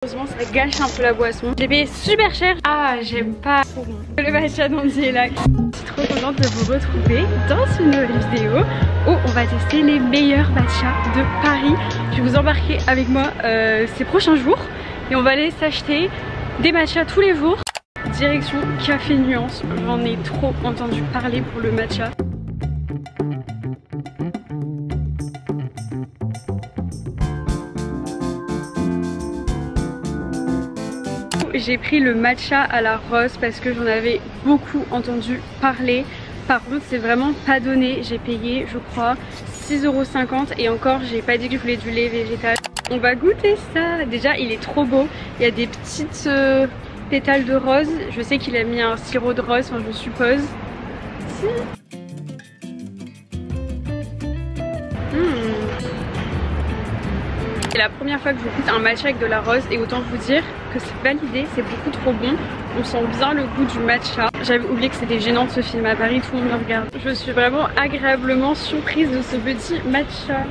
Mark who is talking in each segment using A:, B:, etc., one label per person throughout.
A: Heureusement ça gâche un peu la boisson. J'ai payé super cher. Ah j'aime pas trop bon. Le matcha d'Andielac. Je suis trop contente de vous retrouver dans une nouvelle vidéo où on va tester les meilleurs matchas de Paris. Je vais vous embarquer avec moi ces prochains jours et on va aller s'acheter des matchas tous les jours. Direction Café Nuance, j'en ai trop entendu parler pour le matcha. J'ai pris le matcha à la rose parce que j'en avais beaucoup entendu parler. Par contre c'est vraiment pas donné, j'ai payé je crois 6,50 € et encore j'ai pas dit que je voulais du lait végétal. On va goûter ça. Déjà il est trop beau, il y a des petites pétales de rose. Je sais qu'il a mis un sirop de rose, enfin je suppose. C'est la première fois que je goûte un matcha avec de la rose et autant vous dire que c'est validé, c'est beaucoup trop bon. On sent bien le goût du matcha. J'avais oublié que c'était gênant de ce film à Paris, tout le monde me regarde. Je suis vraiment agréablement surprise de ce petit matcha.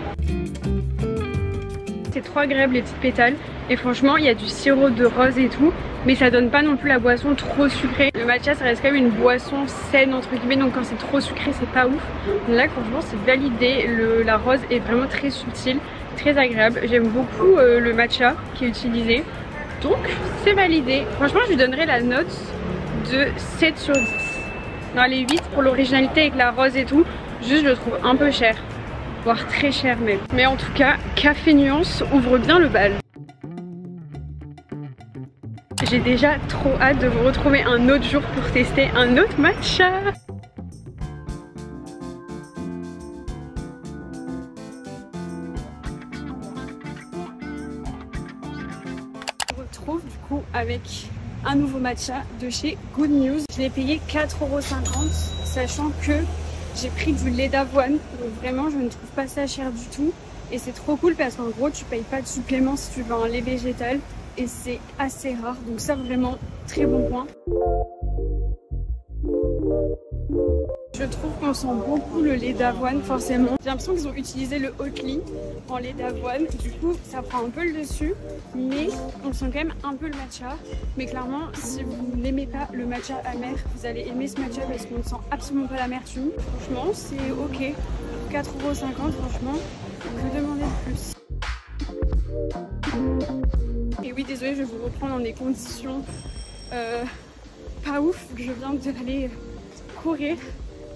A: C'est trop agréable les petites pétales et franchement il y a du sirop de rose et tout, mais ça donne pas non plus la boisson trop sucrée. Le matcha ça reste quand même une boisson saine entre guillemets, donc quand c'est trop sucré c'est pas ouf. Là franchement c'est validé, la rose est vraiment très subtile, très agréable. J'aime beaucoup le matcha qui est utilisé, donc c'est validé. Franchement je lui donnerais la note de 7 sur 10. Non, les 8 pour l'originalité avec la rose et tout, juste je le trouve un peu cher, voire très cher même. Mais en tout cas, Café Nuance ouvre bien le bal. J'ai déjà trop hâte de vous retrouver un autre jour pour tester un autre matcha. On se retrouve du coup avec un nouveau matcha de chez Good News. Je l'ai payé 4,50 €, sachant que j'ai pris du lait d'avoine, donc vraiment je ne trouve pas ça cher du tout. Et c'est trop cool parce qu'en gros tu payes pas de supplément si tu veux un lait végétal. Et c'est assez rare, donc ça vraiment très bon point. Je trouve qu'on sent beaucoup le lait d'avoine forcément. J'ai l'impression qu'ils ont utilisé le Oatly en lait d'avoine. Du coup ça prend un peu le dessus, mais on sent quand même un peu le matcha. Mais clairement si vous n'aimez pas le matcha amer, vous allez aimer ce matcha parce qu'on ne sent absolument pas l'amertume. Franchement c'est ok. 4,50 € franchement, que demander de plus. Et oui désolé, je vais vous reprendre dans des conditions pas ouf, que je viens d'aller courir.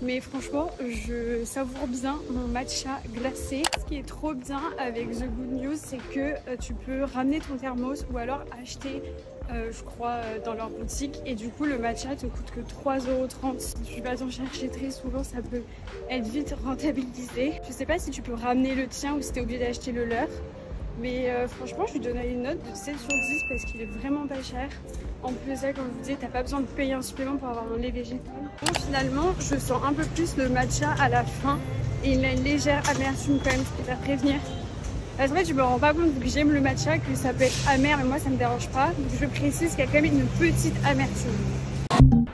A: Mais franchement, je savoure bien mon matcha glacé. Ce qui est trop bien avec The Good News, c'est que tu peux ramener ton thermos ou alors acheter, je crois, dans leur boutique. Et du coup, le matcha te coûte que 3,30 €. Si tu vas t'en chercher très souvent, ça peut être vite rentabilisé. Je sais pas si tu peux ramener le tien ou si tu es obligé d'acheter le leur. Mais franchement je lui donnerais une note de 7 sur 10 parce qu'il est vraiment pas cher. En plus de ça, comme je vous disais, t'as pas besoin de payer un supplément pour avoir un lait végétal. Bon, finalement je sens un peu plus le matcha à la fin et il a une légère amertume quand même, je préfère prévenir. Parce qu'en fait je me rends pas compte vu que j'aime le matcha que ça peut être amer et moi ça me dérange pas. Donc je précise qu'il y a quand même une petite amertume.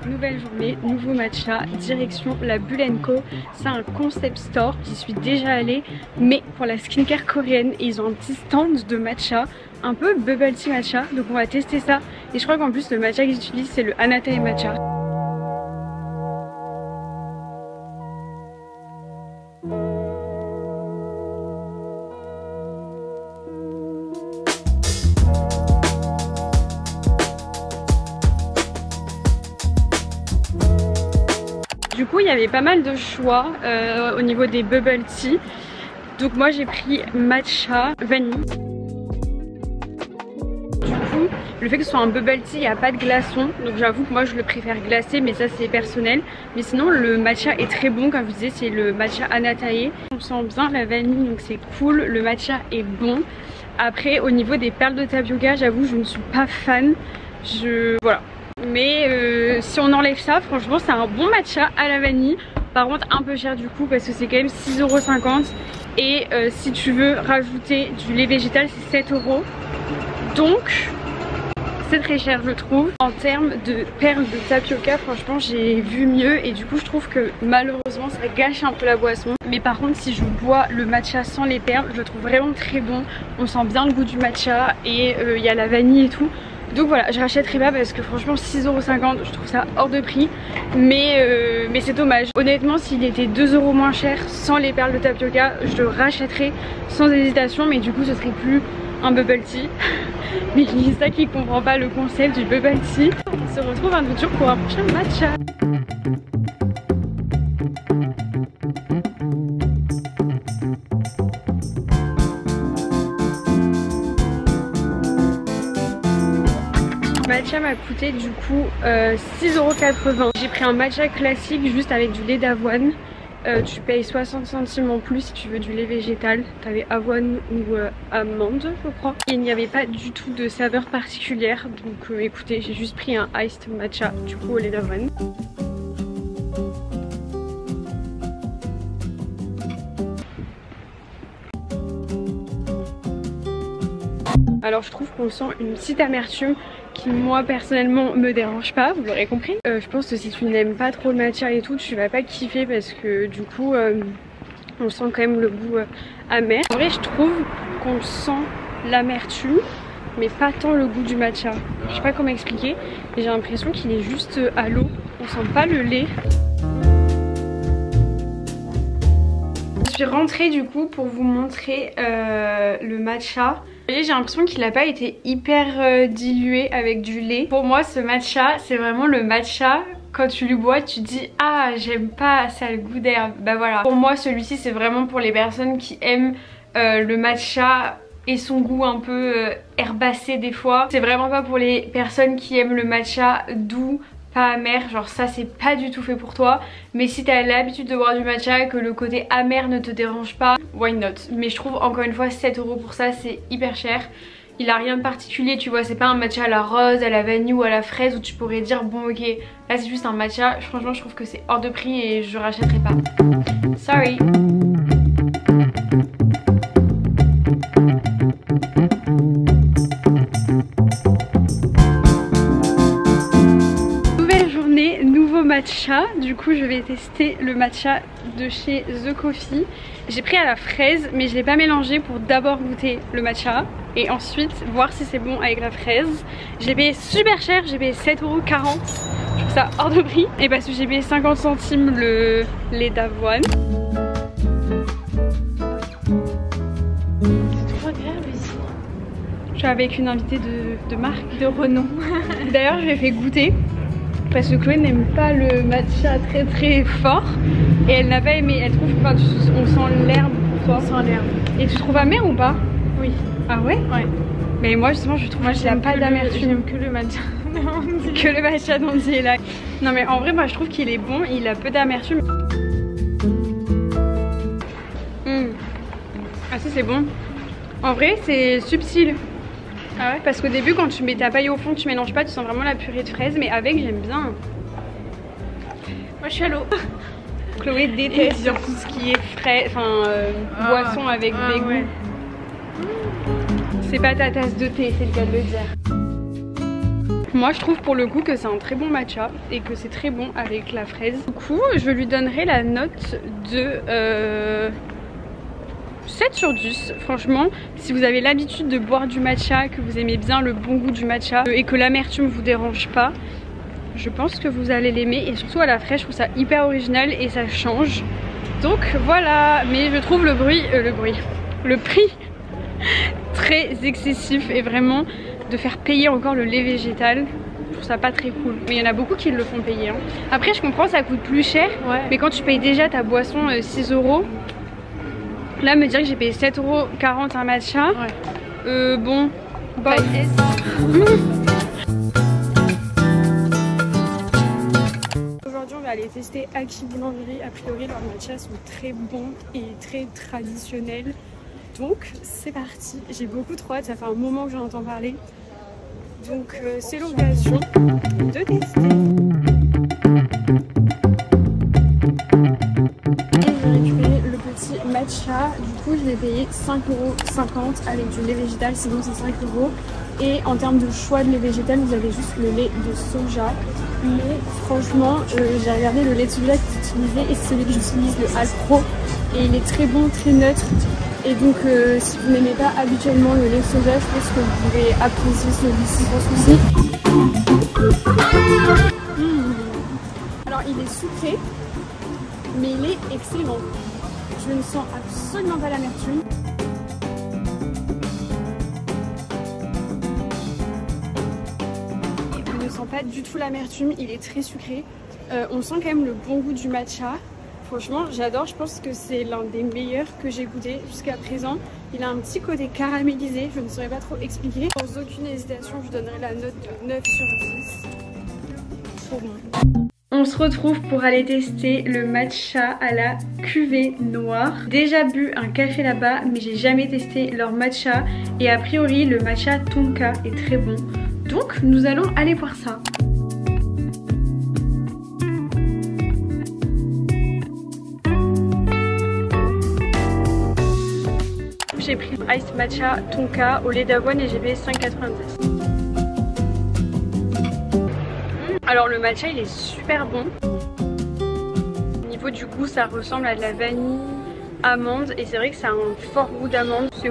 A: Nouvelle journée, nouveau matcha, direction la Bull & Co. C'est un concept store, j'y suis déjà allée, mais pour la skincare coréenne. Et ils ont un petit stand de matcha, un peu bubble tea matcha, donc on va tester ça. Et je crois qu'en plus le matcha qu'ils utilisent c'est le Anatae matcha. Du coup il y avait pas mal de choix au niveau des bubble tea. Donc moi j'ai pris matcha vanille. Du coup le fait que ce soit un bubble tea, il n'y a pas de glaçon. Donc j'avoue que moi je le préfère glacé, mais ça c'est personnel. Mais sinon le matcha est très bon, comme je vous disais c'est le matcha Anatae. On sent bien la vanille donc c'est cool, le matcha est bon. Après au niveau des perles de tapioca, j'avoue je ne suis pas fan. Voilà. Mais si on enlève ça, franchement c'est un bon matcha à la vanille. Par contre un peu cher du coup parce que c'est quand même 6,50 €. Et si tu veux rajouter du lait végétal c'est 7 €. Donc c'est très cher je trouve. En termes de perles de tapioca, franchement j'ai vu mieux et du coup je trouve que malheureusement ça gâche un peu la boisson. Mais par contre si je bois le matcha sans les perles, je le trouve vraiment très bon. On sent bien le goût du matcha et il y a la vanille et tout. Donc voilà, je rachèterai pas parce que franchement 6,50 €, je trouve ça hors de prix. Mais c'est dommage. Honnêtement, s'il était 2 € moins cher sans les perles de tapioca, je le rachèterais sans hésitation. Mais du coup, ce serait plus un bubble tea. Mais Lisa qui comprend pas le concept du bubble tea. On se retrouve un autre jour pour un prochain matcha. Le matcha m'a coûté du coup 6,80 €. J'ai pris un matcha classique juste avec du lait d'avoine. Tu payes 60 centimes en plus si tu veux du lait végétal. T'avais avoine ou amande je crois. Il n'y avait pas du tout de saveur particulière. Donc écoutez, j'ai juste pris un iced matcha du coup au lait d'avoine. Alors je trouve qu'on sent une petite amertume qui moi personnellement me dérange pas, vous l'aurez compris. Je pense que si tu n'aimes pas trop le matcha et tout, tu vas pas kiffer parce que du coup on sent quand même le goût amer. En vrai je trouve qu'on sent l'amertume mais pas tant le goût du matcha. Je sais pas comment expliquer, mais j'ai l'impression qu'il est juste à l'eau, on sent pas le lait. Je suis rentrée du coup pour vous montrer le matcha. Vous voyez, j'ai l'impression qu'il n'a pas été hyper dilué avec du lait. Pour moi ce matcha c'est vraiment le matcha, quand tu le bois tu te dis ah j'aime pas, ça a le goût d'herbe. Bah voilà, pour moi celui-ci c'est vraiment pour les personnes qui aiment le matcha et son goût un peu herbacé des fois. C'est vraiment pas pour les personnes qui aiment le matcha doux, pas amer, genre ça c'est pas du tout fait pour toi. Mais si t'as l'habitude de boire du matcha et que le côté amer ne te dérange pas, why not. Mais je trouve encore une fois 7 € pour ça c'est hyper cher. Il a rien de particulier, tu vois, c'est pas un matcha à la rose, à la vanille ou à la fraise où tu pourrais dire bon ok, là c'est juste un matcha. Franchement je trouve que c'est hors de prix et je rachèterai pas. Sorry. Matcha, du coup je vais tester le matcha de chez The Coffee. J'ai pris à la fraise mais je l'ai pas mélangé pour d'abord goûter le matcha et ensuite voir si c'est bon avec la fraise. Je l'ai payé super cher, j'ai payé 7,40 €, je trouve ça hors de prix. Et parce que j'ai payé 50 centimes le lait d'avoine. C'est trop agréable ici. Je suis avec une invitée de marque, de renom. D'ailleurs je lui ai fait goûter parce que Chloé n'aime pas le matcha très fort et elle n'a pas aimé. Elle trouve qu'on sent l'herbe pour toi. On sent l'herbe. Et tu trouves amer ou pas? Oui. Ah ouais? Ouais. Mais moi justement je trouve qu'il n'y a pas d'amertume. J'aime que le matcha. Que le matcha dont il est là. Non mais en vrai moi je trouve qu'il est bon, il a peu d'amertume. Ah si c'est bon. En vrai c'est subtil. Ah ouais? Parce qu'au début quand tu mets ta paille au fond, tu mélanges pas, tu sens vraiment la purée de fraises, mais avec j'aime bien. Moi je suis à l'eau. Chloé déteste sur tout ce qui est frais, boisson avec des goûts. C'est pas ta tasse de thé, c'est le cas de le dire. Moi je trouve pour le coup que c'est un très bon matcha et que c'est très bon avec la fraise. Du coup je lui donnerai la note de 7 sur 10, franchement, si vous avez l'habitude de boire du matcha, que vous aimez bien le bon goût du matcha et que l'amertume vous dérange pas, je pense que vous allez l'aimer. Et surtout à la fraîche, je trouve ça hyper original et ça change. Donc voilà, mais je trouve le prix très excessif et vraiment de faire payer encore le lait végétal, je trouve ça pas très cool. Mais il y en a beaucoup qui le font payer. Après je comprends, ça coûte plus cher, mais quand tu payes déjà ta boisson 6 €, là me dire que j'ai payé 7,40 € un matcha, bon, bah aujourd'hui on va aller tester Aki Boulangerie. A priori leurs matchas sont très bons et très traditionnels. Donc c'est parti, j'ai beaucoup trop hâte, ça fait un moment que j'en entends parler. Donc c'est l'occasion de tester. Matcha, du coup je l'ai payé 5,50 € avec du lait végétal, sinon c'est 5 €. Et en termes de choix de lait végétal, vous avez juste le lait de soja. Mais franchement, j'ai regardé le lait de soja que j'utilisais et c'est celui que j'utilise, le Alpro. Et il est très bon, très neutre. Et donc si vous n'aimez pas habituellement le lait de soja, je pense que vous pouvez apprécier celui-ci sans souci. Alors il est sucré, mais il est excellent. Je ne sens absolument pas l'amertume. Je ne sens pas du tout l'amertume, il est très sucré. On sent quand même le bon goût du matcha. Franchement, j'adore, je pense que c'est l'un des meilleurs que j'ai goûté jusqu'à présent. Il a un petit côté caramélisé, je ne saurais pas trop expliquer. Sans aucune hésitation, je donnerai la note de 9 sur 10. Trop bon. On se retrouve pour aller tester le matcha à la cuvée noire. Déjà bu un café là-bas, mais j'ai jamais testé leur matcha. Et a priori, le matcha tonka est très bon. Donc, nous allons aller voir ça. J'ai pris Ice Matcha Tonka au lait d'avoine et j'ai payé 5,90. Alors le matcha il est super bon. Au niveau du goût ça ressemble à de la vanille amande et c'est vrai que ça a un fort goût d'amande. C'est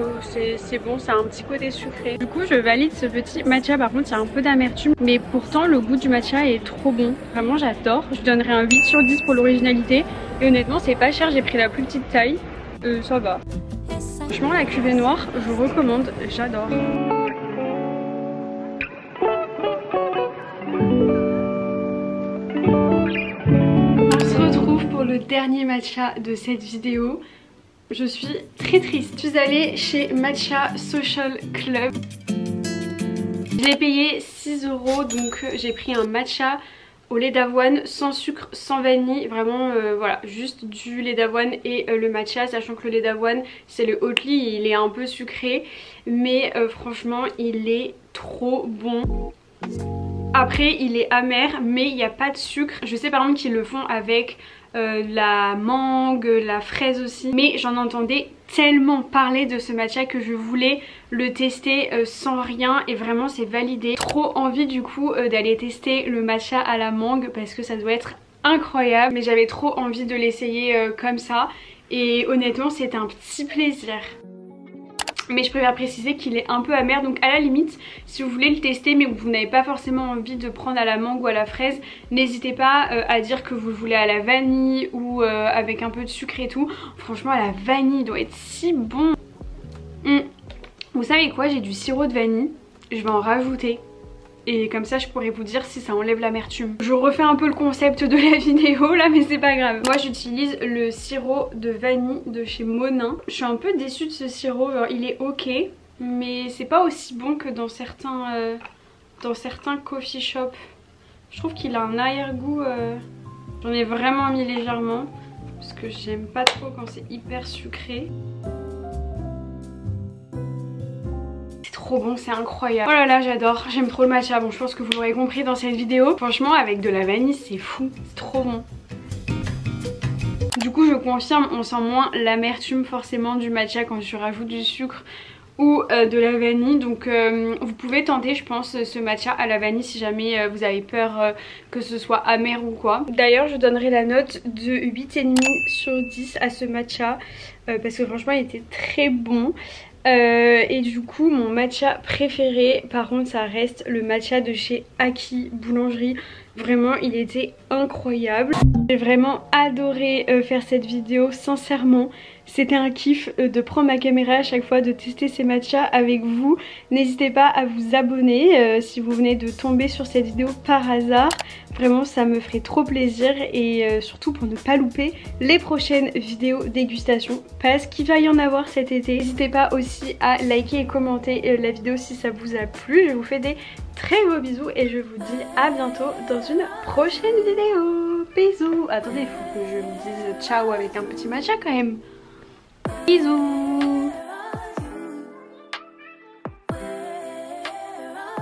A: bon, ça a un petit côté sucré. Du coup je valide ce petit matcha, par contre il y a un peu d'amertume. Mais pourtant le goût du matcha est trop bon. Vraiment j'adore. Je donnerais un 8 sur 10 pour l'originalité. Et honnêtement c'est pas cher, j'ai pris la plus petite taille. Ça va. Franchement la cuvée noire je vous recommande, j'adore. On se retrouve pour le dernier matcha de cette vidéo. Je suis très triste. Je suis allée chez Matcha Social Club. J'ai payé 6 € donc j'ai pris un matcha au lait d'avoine sans sucre, sans vanille, vraiment voilà, juste du lait d'avoine et le matcha, sachant que le lait d'avoine c'est le Oatly, il est un peu sucré, mais franchement il est trop bon. Après il est amer mais il n'y a pas de sucre. Je sais par exemple qu'ils le font avec la mangue, la fraise aussi, mais j'en entendais tellement parler de ce matcha que je voulais le tester sans rien et vraiment c'est validé. Trop envie du coup d'aller tester le matcha à la mangue parce que ça doit être incroyable, mais j'avais trop envie de l'essayer comme ça et honnêtement c'est un petit plaisir. Mais je préfère préciser qu'il est un peu amer, donc à la limite si vous voulez le tester mais que vous n'avez pas forcément envie de prendre à la mangue ou à la fraise, n'hésitez pas à dire que vous le voulez à la vanille ou avec un peu de sucre et tout. Franchement à la vanille il doit être si bon. Vous savez quoi, j'ai du sirop de vanille, je vais en rajouter. Et comme ça je pourrais vous dire si ça enlève l'amertume. Je refais un peu le concept de la vidéo là mais c'est pas grave. Moi j'utilise le sirop de vanille de chez Monin. Je suis un peu déçue de ce sirop, genre, il est ok mais c'est pas aussi bon que dans certains coffee shops. Je trouve qu'il a un arrière-goût, j'en ai vraiment mis légèrement parce que j'aime pas trop quand c'est hyper sucré. Trop bon, c'est incroyable. Oh là là j'adore, j'aime trop le matcha. Bon je pense que vous l'aurez compris dans cette vidéo. Franchement avec de la vanille c'est fou, c'est trop bon. Du coup je confirme, on sent moins l'amertume forcément du matcha quand je rajoute du sucre ou de la vanille. Donc vous pouvez tenter je pense ce matcha à la vanille si jamais vous avez peur que ce soit amer ou quoi. D'ailleurs je donnerai la note de 8,5 sur 10 à ce matcha parce que franchement il était très bon. Et du coup mon matcha préféré par contre ça reste le matcha de chez Aki Boulangerie. Vraiment il était incroyable. J'ai vraiment adoré faire cette vidéo, sincèrement. C'était un kiff de prendre ma caméra à chaque fois, de tester ces matchas avec vous. N'hésitez pas à vous abonner si vous venez de tomber sur cette vidéo par hasard. Vraiment ça me ferait trop plaisir et surtout pour ne pas louper les prochaines vidéos dégustation parce qu'il va y en avoir cet été. N'hésitez pas aussi à liker et commenter la vidéo si ça vous a plu. Je vous fais des très gros bisous et je vous dis à bientôt dans une prochaine vidéo. Bisous. Attendez, il faut que je vous dise ciao avec un petit matcha quand même. Bisous.